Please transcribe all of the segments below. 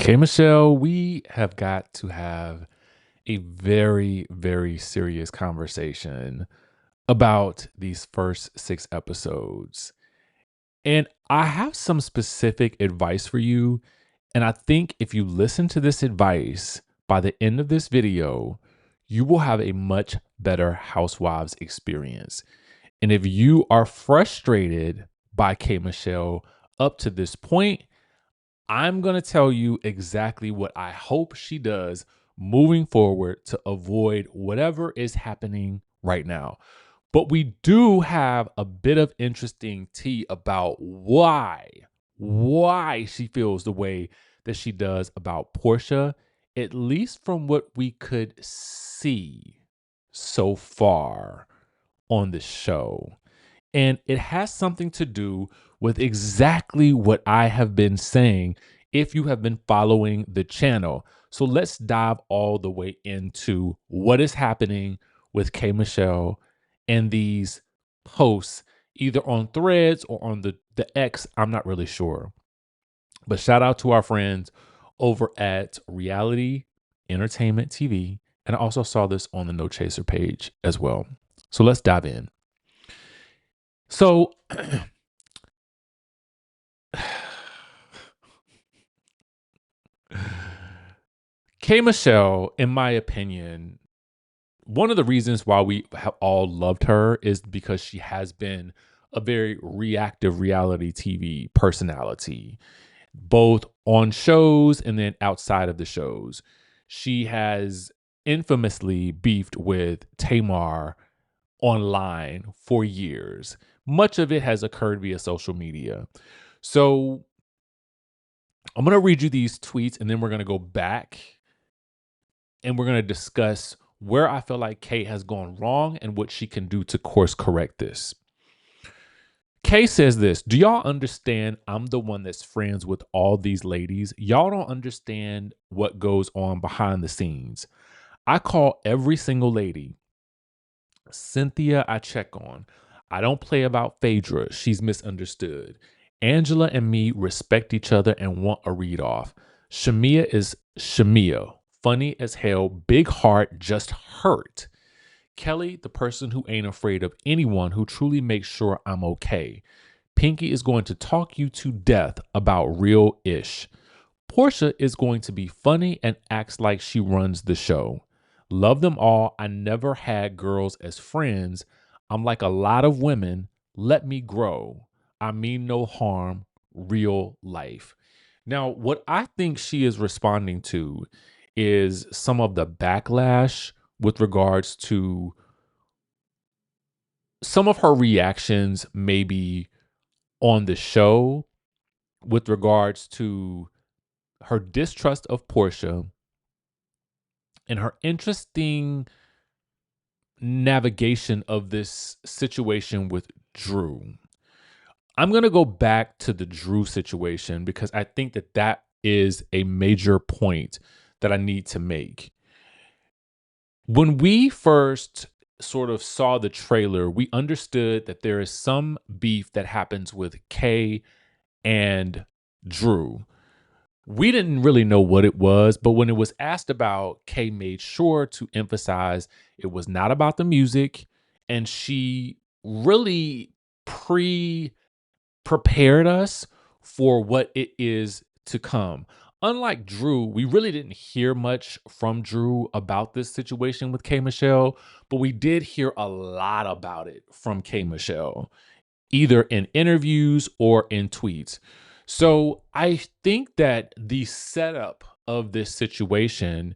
Okay, Michelle, we have got to have a very, very serious conversation about these first 6 episodes. And I have some specific advice for you. And I think if you listen to this advice by the end of this video, you will have a much better Housewives experience. And if you are frustrated by K. Michelle up to this point, I'm going to tell you exactly what I hope she does moving forward to avoid whatever is happening right now. But we do have a bit of interesting tea about why she feels the way that she does about Porsha, at least from what we could see so far on the show. And it has something to do with exactly what I have been saying if you have been following the channel. So let's dive all the way into what is happening with K. Michelle and these posts, either on Threads or on the X. I'm not really sure. But shout out to our friends over at Reality Entertainment TV. And I also saw this on the No Chaser page as well. So let's dive in. So, K. Michelle, in my opinion, one of the reasons why we have all loved her is because she has been a very reactive reality TV personality, both on shows and then outside of the shows. She has infamously beefed with Tamar online for years. Much of it has occurred via social media. So I'm going to read you these tweets and then we're going to go back and we're going to discuss where I feel like Kate has gone wrong and what she can do to course correct this. Kay says this: do y'all understand I'm the one that's friends with all these ladies? Y'all don't understand what goes on behind the scenes. I call every single lady. Cynthia, I check on. I don't play about Phaedra. She's misunderstood. Angela and me respect each other and want a read off. Shamea is Shamea. Funny as hell. Big heart, just hurt. Kelly, the person who ain't afraid of anyone, who truly makes sure I'm okay. Pinky is going to talk you to death about real ish. Porsha is going to be funny and acts like she runs the show. Love them all. I never had girls as friends. I'm like a lot of women. Let me grow. I mean no harm. Real life. Now, what I think she is responding to is some of the backlash with regards to some of her reactions, maybe on the show, with regards to her distrust of Porsha and her interesting navigation of this situation with Drew. I'm going to go back to the Drew situation because I think that that is a major point that I need to make. When we first sort of saw the trailer, we understood that there is some beef that happens with Kay and Drew. We didn't really know what it was, but when it was asked about, Kay made sure to emphasize it was not about the music, and she really prepared us for what it is to come. Unlike Drew, we really didn't hear much from Drew about this situation with K. Michelle, but we did hear a lot about it from K. Michelle, either in interviews or in tweets. So I think that the setup of this situation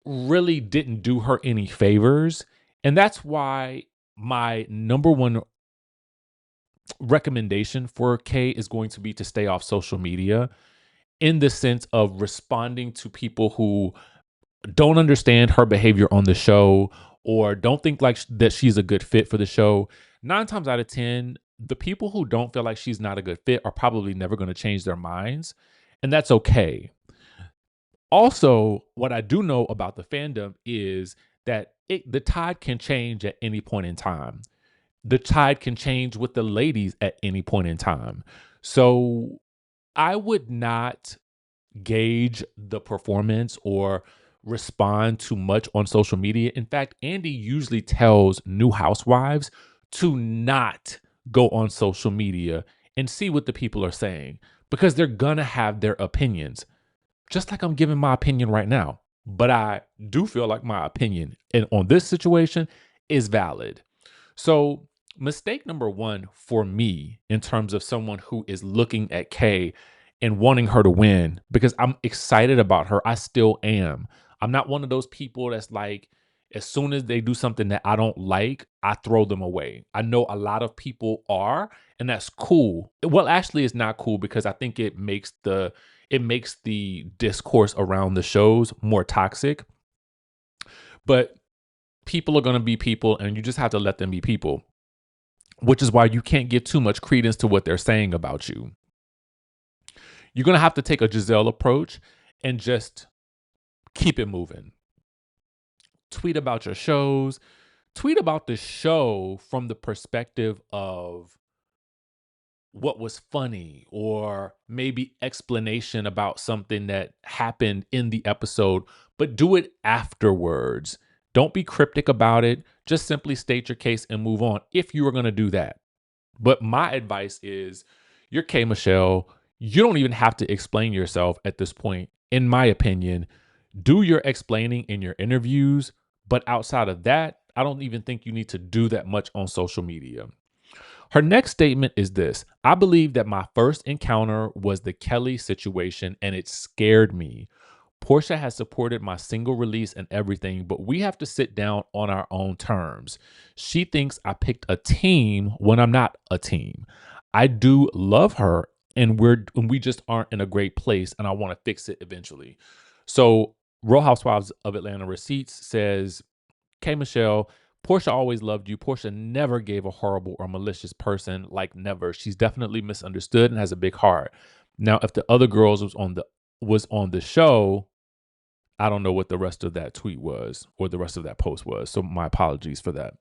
really didn't do her any favors. And that's why my number one recommendation for Kay is going to be to stay off social media, in the sense of responding to people who don't understand her behavior on the show or don't think like that she's a good fit for the show. 9 times out of 10, the people who don't feel like she's not a good fit are probably never going to change their minds, and that's okay. Also, what I do know about the fandom is that the tide can change at any point in time. The tide can change with the ladies at any point in time. So I would not gauge the performance or respond too much on social media. In fact, Andy usually tells new housewives to not go on social media and see what the people are saying because they're gonna have their opinions, just like I'm giving my opinion right now. But I do feel like my opinion and on this situation is valid. So, mistake number one for me in terms of someone who is looking at Kay and wanting her to win, because I'm excited about her. I still am. I'm not one of those people that's like, as soon as they do something that I don't like, I throw them away. I know a lot of people are, and that's cool. Well, actually, it's not cool because I think it makes the discourse around the shows more toxic. But people are going to be people, and you just have to let them be people, which is why you can't give too much credence to what they're saying about you. You're going to have to take a Giselle approach and just keep it moving. Tweet about your shows. Tweet about the show from the perspective of what was funny or maybe explanation about something that happened in the episode, but do it afterwards. Don't be cryptic about it. Just simply state your case and move on if you are going to do that. But my advice is you're K Michelle. You don't even have to explain yourself at this point. In my opinion, do your explaining in your interviews. But outside of that, I don't even think you need to do that much on social media. Her next statement is this: I believe that my first encounter was the Kelly situation and it scared me. Porsha has supported my single release and everything, but we have to sit down on our own terms. She thinks I picked a team when I'm not a team. I do love her and we just aren't in a great place and I want to fix it eventually. So Real Housewives of Atlanta Receipts says, K Michelle, Porsha always loved you. Porsha never gave a horrible or malicious person, like never. She's definitely misunderstood and has a big heart. Now, if the other girls was on the show, I don't know what the rest of that tweet was or the rest of that post was. So my apologies for that.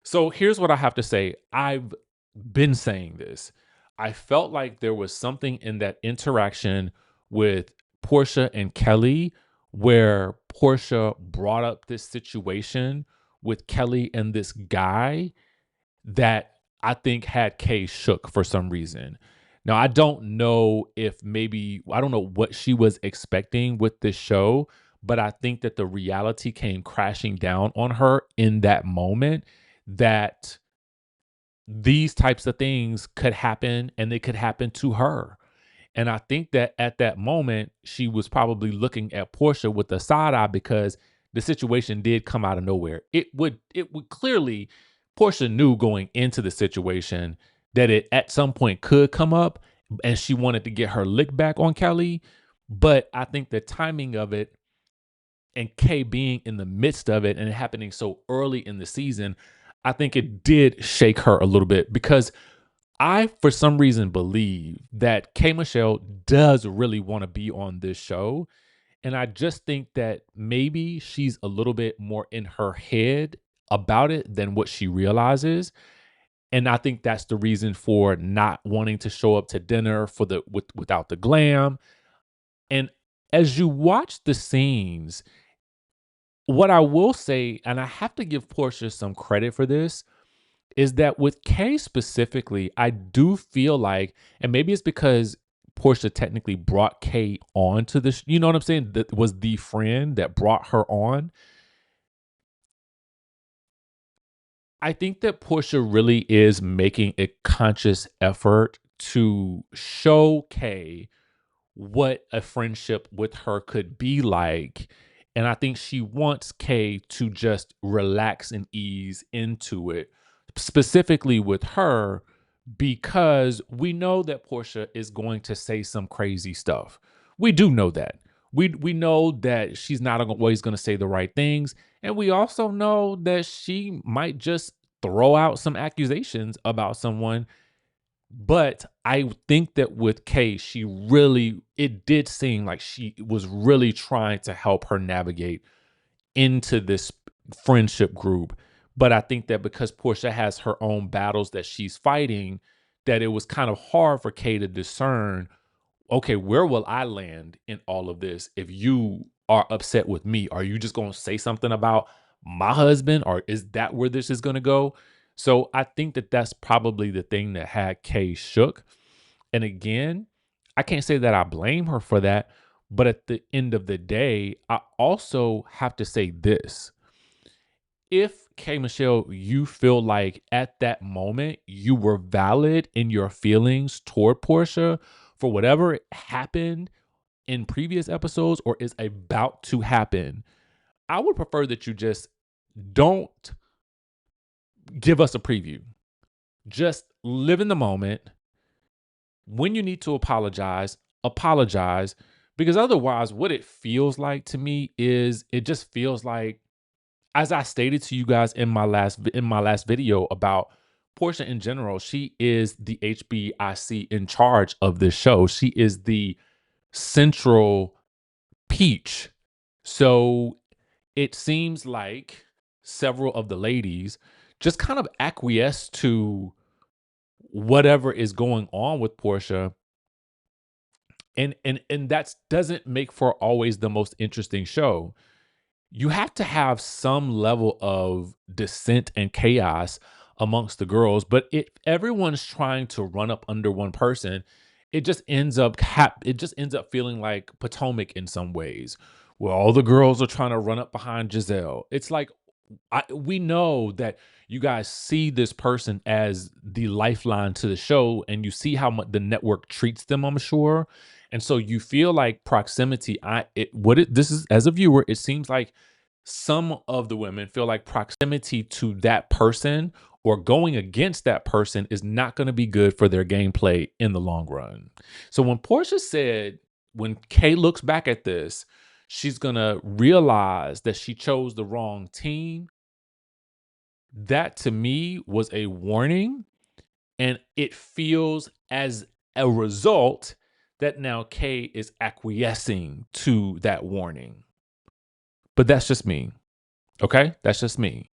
So here's what I have to say. I've been saying this. I felt like there was something in that interaction with Porsha and Kelly where Porsha brought up this situation with Kelly and this guy that I think had Kay shook for some reason. Now, I don't know if I don't know what she was expecting with this show, but I think that the reality came crashing down on her in that moment that these types of things could happen and they could happen to her. And I think that at that moment, she was probably looking at Porsha with a side eye because the situation did come out of nowhere. It would clearly, Porsha knew going into the situation that it at some point could come up and she wanted to get her lick back on Kelly. But I think the timing of it and Kay being in the midst of it and it happening so early in the season, I think it did shake her a little bit because I, for some reason, believe that K Michelle does really want to be on this show. And I just think that maybe she's a little bit more in her head about it than what she realizes. And I think that's the reason for not wanting to show up to dinner without the glam. And as you watch the scenes, what I will say, and I have to give Portia some credit for this, is that with Kay specifically, I do feel like, and maybe it's because Portia technically brought Kay on to this, you know what I'm saying? That was the friend that brought her on. I think that Portia really is making a conscious effort to show Kay what a friendship with her could be like. And I think she wants Kay to just relax and ease into it, specifically with her, because we know that Portia is going to say some crazy stuff. We do know that. We know that she's not always going to say the right things. And we also know that she might just throw out some accusations about someone, but I think that with Kay, it did seem like she was really trying to help her navigate into this friendship group. But I think that because Portia has her own battles that she's fighting, that it was kind of hard for Kay to discern, okay, where will I land in all of this if you are upset with me? Are you just going to say something about my husband, or is that where this is going to go? So I think that that's probably the thing that had Kay shook. And again, I can't say that I blame her for that, but at the end of the day, I also have to say this. If K Michelle, you feel like at that moment you were valid in your feelings toward Porsha for whatever happened in previous episodes or is about to happen, I would prefer that you just don't give us a preview. Just live in the moment. When you need to apologize, apologize. Because otherwise, what it feels like to me is it just feels like, as I stated to you guys in my last video about Porsha in general, she is the HBIC in charge of this show. She is the central peach. So it seems like several of the ladies just kind of acquiesce to whatever is going on with Porsha. And that doesn't make for always the most interesting show. You have to have some level of dissent and chaos amongst the girls, but if everyone's trying to run up under one person, it just ends up feeling like Potomac in some ways, where all the girls are trying to run up behind Giselle. It's like we know that you guys see this person as the lifeline to the show, and you see how much the network treats them, I'm sure. And so you feel like proximity. This is, as a viewer, it seems like some of the women feel like proximity to that person or going against that person is not going to be good for their gameplay in the long run. So when Porsha said, when Kay looks back at this, she's going to realize that she chose the wrong team. That to me was a warning. And it feels as a result that now Kay is acquiescing to that warning. But that's just me. Okay? That's just me.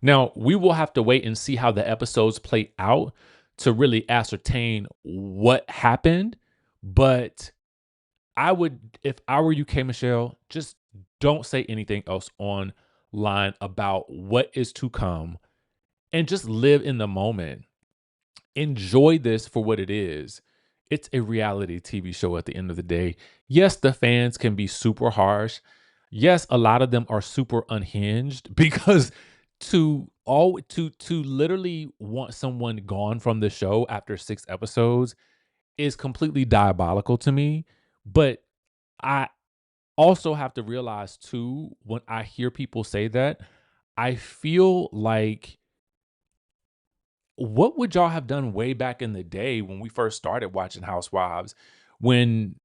Now, we will have to wait and see how the episodes play out to really ascertain what happened. But I would, if I were you, K Michelle, just don't say anything else online about what is to come and just live in the moment. Enjoy this for what it is. It's a reality TV show at the end of the day. Yes, the fans can be super harsh. Yes, a lot of them are super unhinged because to literally want someone gone from the show after 6 episodes is completely diabolical to me. But I also have to realize too, when I hear people say that, I feel like, what would y'all have done way back in the day when we first started watching Housewives, when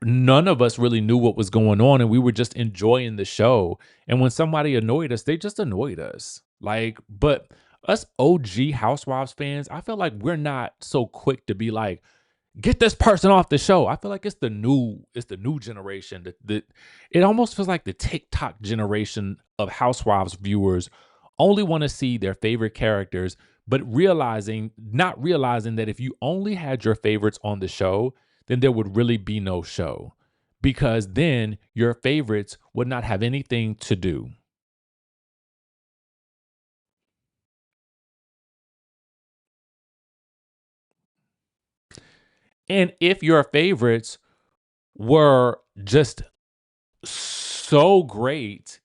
none of us really knew what was going on and we were just enjoying the show? And when somebody annoyed us, they just annoyed us. Like, but us OG Housewives fans, I feel like we're not so quick to be like, get this person off the show. I feel like it's the new generation. It almost feels like the TikTok generation of Housewives viewers only want to see their favorite characters, but not realizing that if you only had your favorites on the show, then there would really be no show, because then your favorites would not have anything to do. And if your favorites were just so great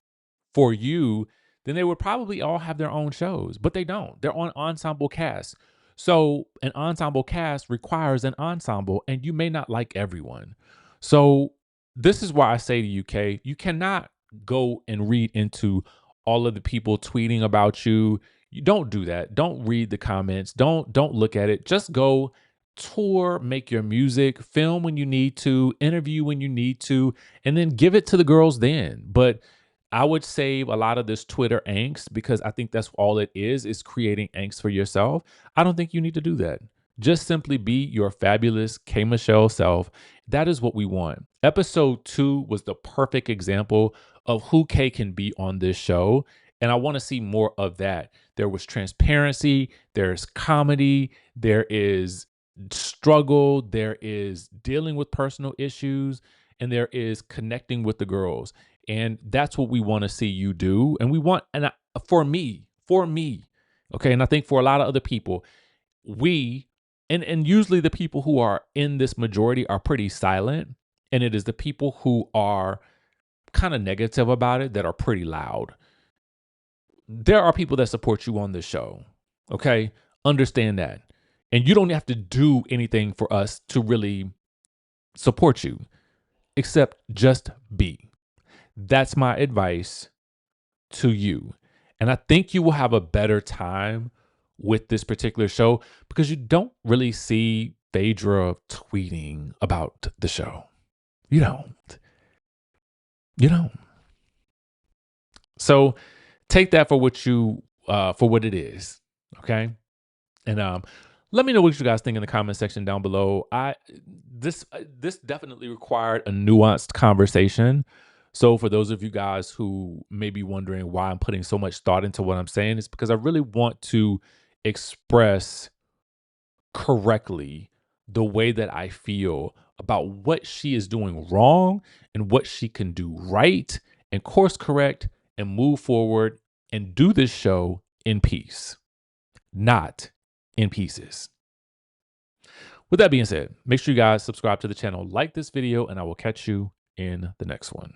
for you, then they would probably all have their own shows, but they don't. They're on ensemble cast. So an ensemble cast requires an ensemble, and you may not like everyone. So this is why I say to you, Kay, you cannot go and read into all of the people tweeting about you. You don't do that. Don't read the comments. Don't look at it. Just go tour, make your music, film when you need to, interview when you need to, and then give it to the girls then. But I would save a lot of this Twitter angst, because I think that's all it is creating angst for yourself. I don't think you need to do that. Just simply be your fabulous K Michelle self. That is what we want. Episode 2 was the perfect example of who K can be on this show. And I want to see more of that. There was transparency, there's comedy, there is struggle, there is dealing with personal issues, and there is connecting with the girls. And that's what we want to see you do. And we want, for me, okay, and I think for a lot of other people, we, and usually the people who are in this majority are pretty silent. And it is the people who are kind of negative about it that are pretty loud. There are people that support you on this show. Okay. Understand that. And you don't have to do anything for us to really support you, except just be. That's my advice to you. And I think you will have a better time with this particular show because you don't really see Phaedra tweeting about the show. You don't. You don't. So take that for what it is. Okay. And let me know what you guys think in the comment section down below. This definitely required a nuanced conversation. So for those of you guys who may be wondering why I'm putting so much thought into what I'm saying, it's because I really want to express correctly the way that I feel about what she is doing wrong and what she can do right and course correct and move forward and do this show in peace, not in pieces. With that being said, make sure you guys subscribe to the channel, like this video, and I will catch you in the next one.